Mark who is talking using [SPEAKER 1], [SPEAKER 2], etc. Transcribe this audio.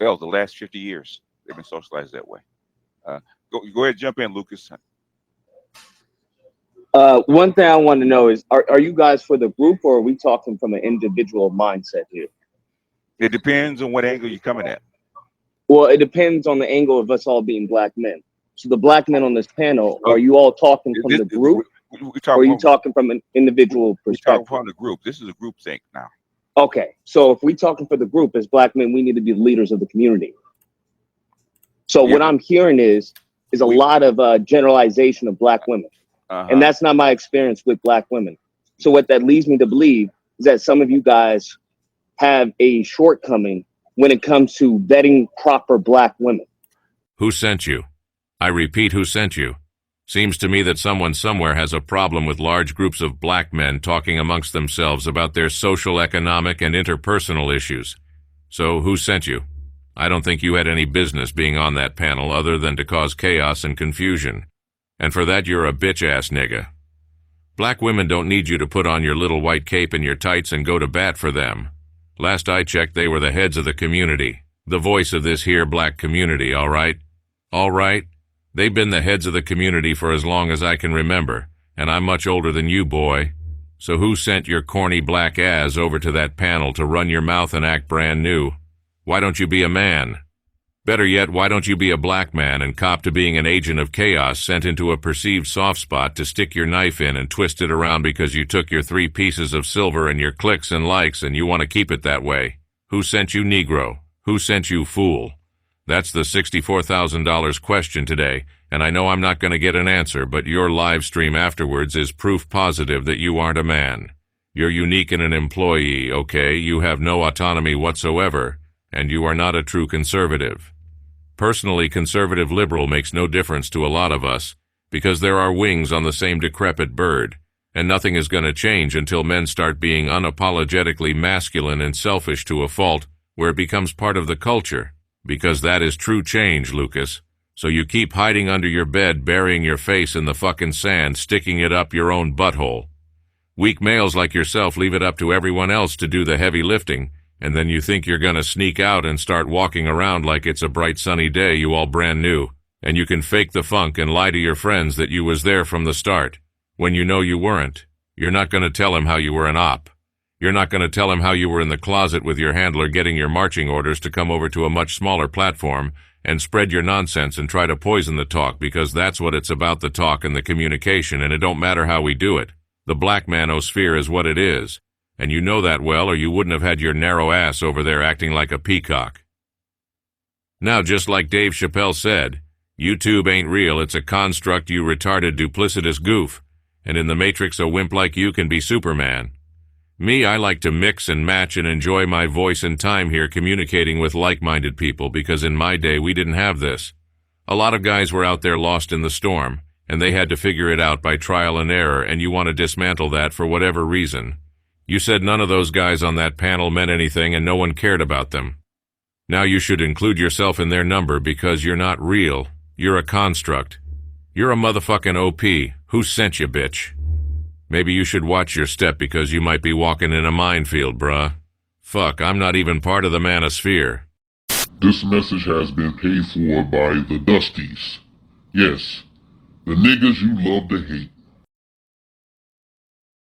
[SPEAKER 1] Hell, the last 50 years, they've been socialized that way. Uh, go ahead, jump in, Lucas.
[SPEAKER 2] One thing I want to know is, are you guys for the group, or are we talking from an individual mindset here?
[SPEAKER 1] It depends on what angle you're coming at.
[SPEAKER 2] Well, it depends on the angle of us all being black men. So the black men on this panel, are you all talking from the group, or are you talking from an individual perspective?
[SPEAKER 1] We're talking from the group. This is a group thing now.
[SPEAKER 2] Okay, so if we're talking for the group as black men, we need to be the leaders of the community. So what I'm hearing is a lot of generalization of black women. And that's not my experience with black women. So what that leads me to believe is that some of you guys have a shortcoming when it comes to vetting proper black women.
[SPEAKER 3] Who sent you? I repeat, who sent you? Seems to me that someone somewhere has a problem with large groups of black men talking amongst themselves about their social, economic, and interpersonal issues. So who sent you? I don't think you had any business being on that panel other than to cause chaos and confusion. And for that, you're a bitch-ass nigga. Black women don't need you to put on your little white cape and your tights and go to bat for them. Last I checked, they were the heads of the community, the voice of this here black community, all right? All right? They've been the heads of the community for as long as I can remember, and I'm much older than you, boy. So who sent your corny black ass over to that panel to run your mouth and act brand new? Why don't you be a man? Better yet, why don't you be a black man and cop to being an agent of chaos sent into a perceived soft spot to stick your knife in and twist it around because you took your 3 pieces of silver and your clicks and likes and you want to keep it that way? Who sent you, Negro? Who sent you, fool? That's the $64,000 question today, and I know I'm not going to get an answer, but your live stream afterwards is proof positive that you aren't a man. You're unique and an employee, okay? You have no autonomy whatsoever, and you are not a true conservative. Personally, conservative liberal makes no difference to a lot of us, because there are wings on the same decrepit bird, and nothing is going to change until men start being unapologetically masculine and selfish to a fault where it becomes part of the culture, because that is true change, Lucas. So you keep hiding under your bed, burying your face in the fucking sand, sticking it up your own butthole. Weak males like yourself leave it up to everyone else to do the heavy lifting, and then you think you're gonna sneak out and start walking around like it's a bright sunny day, you all brand new, and you can fake the funk and lie to your friends that you was there from the start, when you know you weren't. You're not gonna tell him how you were an op. You're not gonna tell him how you were in the closet with your handler getting your marching orders to come over to a much smaller platform and spread your nonsense and try to poison the talk, because that's what it's about, the talk and the communication, and it don't matter how we do it. The black manosphere is what it is. And you know that well, or you wouldn't have had your narrow ass over there acting like a peacock. Now, just like Dave Chappelle said, YouTube ain't real, it's a construct, you retarded, duplicitous goof. And in the Matrix, a wimp like you can be Superman. Me, I like to mix and match and enjoy my voice and time here communicating with like-minded people, because in my day we didn't have this. A lot of guys were out there lost in the storm, and they had to figure it out by trial and error, and you want to dismantle that for whatever reason. You said none of those guys on that panel meant anything and no one cared about them. Now you should include yourself in their number, because you're not real. You're a construct. You're a motherfucking OP. Who sent you, bitch? Maybe you should watch your step, because you might be walking in a minefield, bruh. Fuck, I'm not even part of the manosphere.
[SPEAKER 4] This message has been paid for by the Dusties. Yes, the niggas you love to hate.